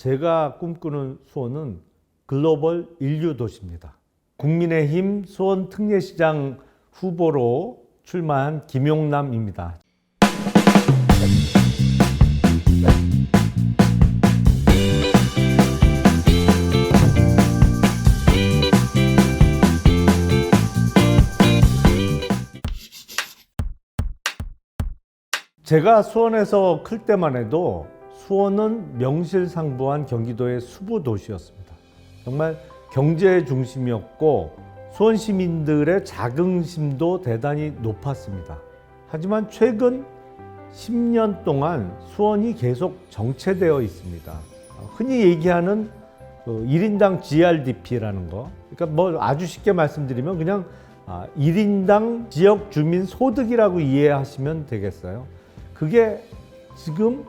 제가 꿈꾸는 수원은 글로벌 인류 도시입니다. 국민의힘 수원 특례시장 후보로 출마한 김용남입니다. 제가 수원에서 클 때만 해도 수원은 명실상부한 경기도의 수부 도시였습니다. 정말 경제의 중심이었고 수원 시민들의 자긍심도 대단히 높았습니다. 하지만 최근 10년 동안 수원이 계속 정체되어 있습니다. 흔히 얘기하는 1인당 GRDP라는 거, 그러니까 뭐 아주 쉽게 말씀드리면 그냥 1인당 지역 주민 소득이라고 이해하시면 되겠어요. 그게 지금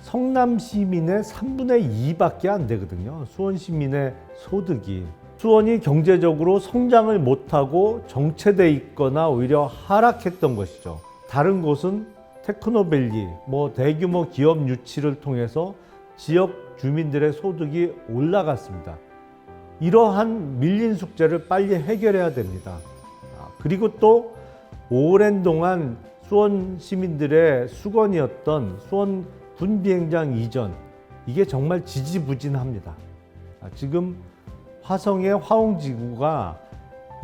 성남 시민의 3분의 2밖에 안 되거든요. 수원 시민의 소득이. 수원이 경제적으로 성장을 못하고 정체돼 있거나 오히려 하락했던 것이죠. 다른 곳은 테크노밸리, 대규모 기업 유치를 통해서 지역 주민들의 소득이 올라갔습니다. 이러한 밀린 숙제를 빨리 해결해야 됩니다. 그리고 또 오랜 동안 수원 시민들의 수건이었던 수원 군비행장 이전, 이게 정말 지지부진합니다. 지금 화성의 화홍지구가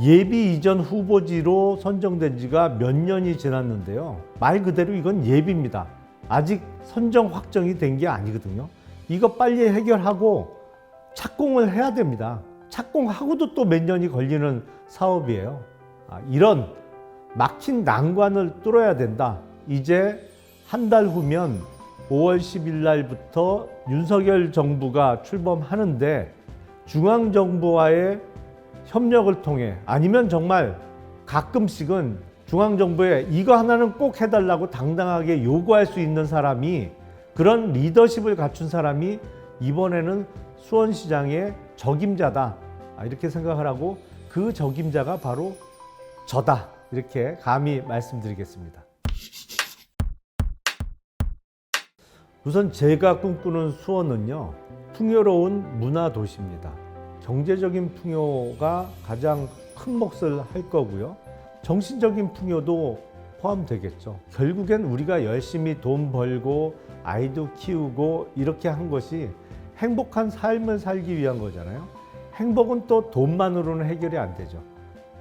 예비 이전 후보지로 선정된 지가 몇 년이 지났는데요. 말 그대로 이건 예비입니다. 아직 선정 확정이 된 게 아니거든요. 이거 빨리 해결하고 착공을 해야 됩니다. 착공하고도 또 몇 년이 걸리는 사업이에요. 이런 막힌 난관을 뚫어야 된다. 이제 한 달 후면 5월 10일 날부터 윤석열 정부가 출범하는데 중앙정부와의 협력을 통해, 아니면 정말 가끔씩은 중앙정부에 이거 하나는 꼭 해달라고 당당하게 요구할 수 있는 사람이, 그런 리더십을 갖춘 사람이 이번에는 수원시장의 적임자다, 이렇게 생각을 하고 그 적임자가 바로 저다, 이렇게 감히 말씀드리겠습니다. 우선 제가 꿈꾸는 수원은요, 풍요로운 문화도시입니다. 경제적인 풍요가 가장 큰 몫을 할 거고요. 정신적인 풍요도 포함되겠죠. 결국엔 우리가 열심히 돈 벌고 아이도 키우고 이렇게 한 것이 행복한 삶을 살기 위한 거잖아요. 행복은 또 돈만으로는 해결이 안 되죠.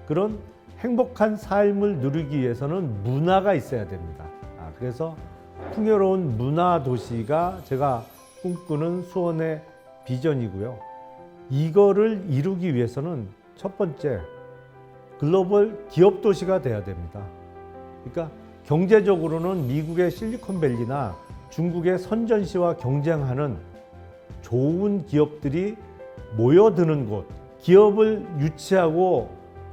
그런 행복한 삶을 누리기 위해서는 문화가 있어야 됩니다. 그래서 풍요로운 문화 도시가 제가 꿈꾸는 수원의 비전이고요. 이거를 이루기 위해서는 첫 번째, 글로벌 기업 도시가 돼야 됩니다. 그러니까 경제적으로는 미국의 실리콘밸리나 중국의 선전시와 경쟁하는 좋은 기업들이 모여드는 곳, 기업을 유치하고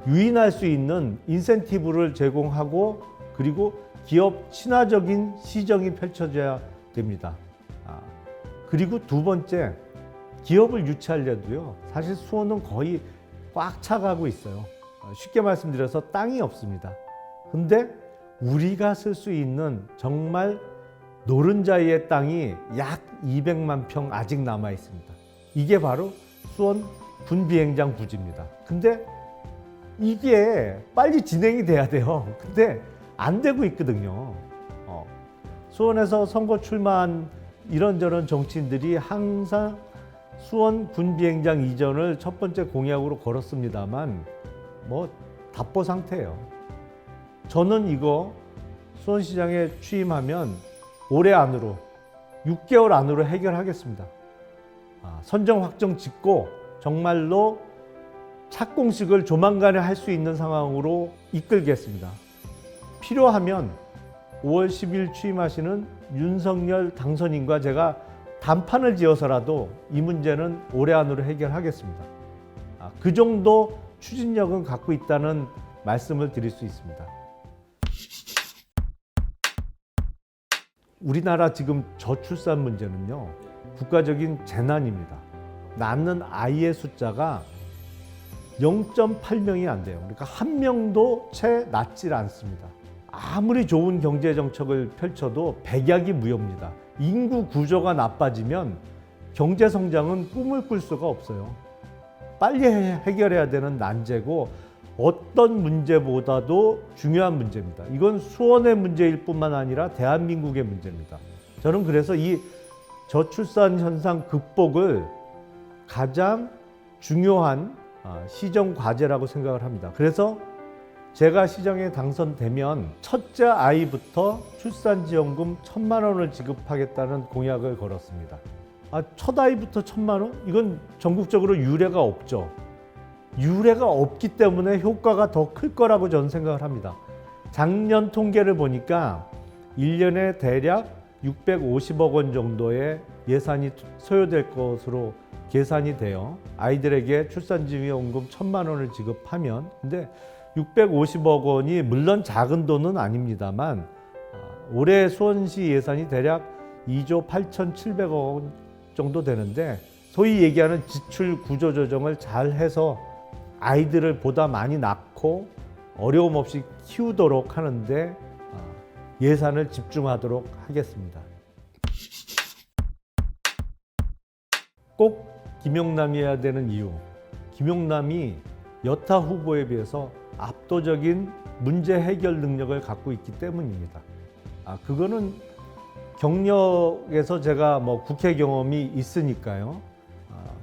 유인할 수 있는 인센티브를 제공하고, 그리고 기업 친화적인 시정이 펼쳐져야 됩니다. 그리고 두 번째, 기업을 유치하려도요, 사실 수원은 거의 꽉 차가고 있어요. 쉽게 말씀드려서 땅이 없습니다. 근데 우리가 쓸 수 있는 정말 노른자의 땅이 약 200만 평 아직 남아 있습니다. 이게 바로 수원 군비행장 부지입니다. 근데 이게 빨리 진행이 돼야 돼요. 근데 안 되고 있거든요. 수원에서 선거 출마한 이런저런 정치인들이 항상 수원 군비행장 이전을 첫 번째 공약으로 걸었습니다만 답보 상태예요. 저는 이거 수원시장에 취임하면 올해 안으로, 6개월 안으로 해결하겠습니다. 선정 확정 짓고 정말로 착공식을 조만간에 할 수 있는 상황으로 이끌겠습니다. 필요하면 5월 10일 취임하시는 윤석열 당선인과 제가 단판을 지어서라도 이 문제는 올해 안으로 해결하겠습니다. 그 정도 추진력은 갖고 있다는 말씀을 드릴 수 있습니다. 우리나라 지금 저출산 문제는요, 국가적인 재난입니다. 낳는 아이의 숫자가 0.8명이 안 돼요. 그러니까 한 명도 채 낳질 않습니다. 아무리 좋은 경제 정책을 펼쳐도 백약이 무효입니다. 인구 구조가 나빠지면 경제 성장은 꿈을 꿀 수가 없어요. 빨리 해결해야 되는 난제고 어떤 문제보다도 중요한 문제입니다. 이건 수원의 문제일 뿐만 아니라 대한민국의 문제입니다. 저는 그래서 이 저출산 현상 극복을 가장 중요한 시정 과제라고 생각을 합니다. 그래서 제가 시정에 당선되면 첫째 아이부터 출산지원금 1,000만 원을 지급하겠다는 공약을 걸었습니다. 첫 아이부터 1,000만 원? 이건 전국적으로 유례가 없죠. 유례가 없기 때문에 효과가 더 클 거라고 저는 생각을 합니다. 작년 통계를 보니까 1년에 대략 650억 원 정도의 예산이 소요될 것으로 계산이 돼요. 아이들에게 출산지원금 1,000만 원을 지급하면. 근데 650억 원이 물론 작은 돈은 아닙니다만 올해 수원시 예산이 대략 2조 8,700억 원 정도 되는데 소위 얘기하는 지출 구조 조정을 잘 해서 아이들을 보다 많이 낳고 어려움 없이 키우도록 하는데 예산을 집중하도록 하겠습니다. 꼭 김영남이어야 되는 이유, 김영남이 여타 후보에 비해서 압도적인 문제 해결 능력을 갖고 있기 때문입니다. 그거는 경력에서 제가 국회 경험이 있으니까요.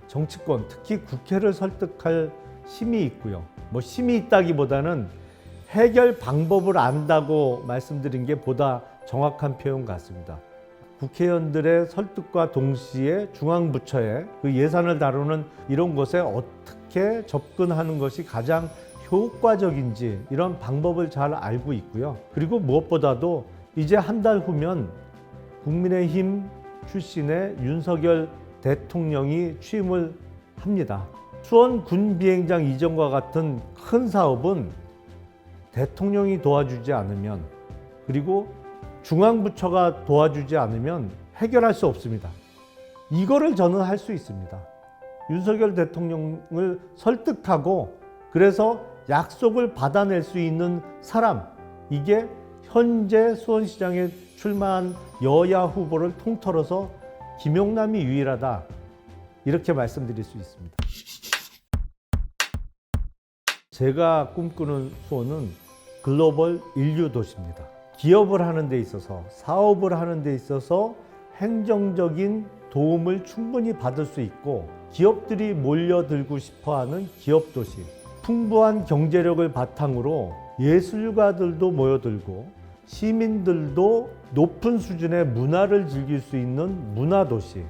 정치권, 특히 국회를 설득할 힘이 있고요. 힘이 있다기보다는 해결 방법을 안다고 말씀드린 게 보다 정확한 표현 같습니다. 국회의원들의 설득과 동시에 중앙부처에 그 예산을 다루는 이런 것에 어떻게 접근하는 것이 가장 효과적인지 이런 방법을 잘 알고 있고요. 그리고 무엇보다도 이제 한 달 후면 국민의힘 출신의 윤석열 대통령이 취임을 합니다. 수원 군비행장 이전과 같은 큰 사업은 대통령이 도와주지 않으면 그리고 중앙부처가 도와주지 않으면 해결할 수 없습니다. 이거를 저는 할 수 있습니다. 윤석열 대통령을 설득하고 그래서 약속을 받아낼 수 있는 사람, 이게 현재 수원시장에 출마한 여야 후보를 통틀어서 김영남이 유일하다, 이렇게 말씀드릴 수 있습니다. 제가 꿈꾸는 수원은 글로벌 인류 도시입니다. 기업을 하는 데 있어서, 사업을 하는 데 있어서 행정적인 도움을 충분히 받을 수 있고 기업들이 몰려들고 싶어하는 기업 도시, 풍부한 경제력을 바탕으로 예술가들도 모여들고 시민들도 높은 수준의 문화를 즐길 수 있는 문화도시,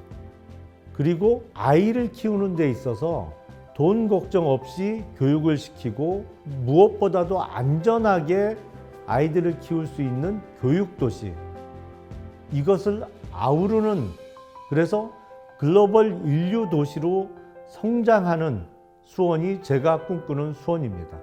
그리고 아이를 키우는 데 있어서 돈 걱정 없이 교육을 시키고 무엇보다도 안전하게 아이들을 키울 수 있는 교육도시, 이것을 아우르는, 그래서 글로벌 인류 도시로 성장하는 수원이 제가 꿈꾸는 수원입니다.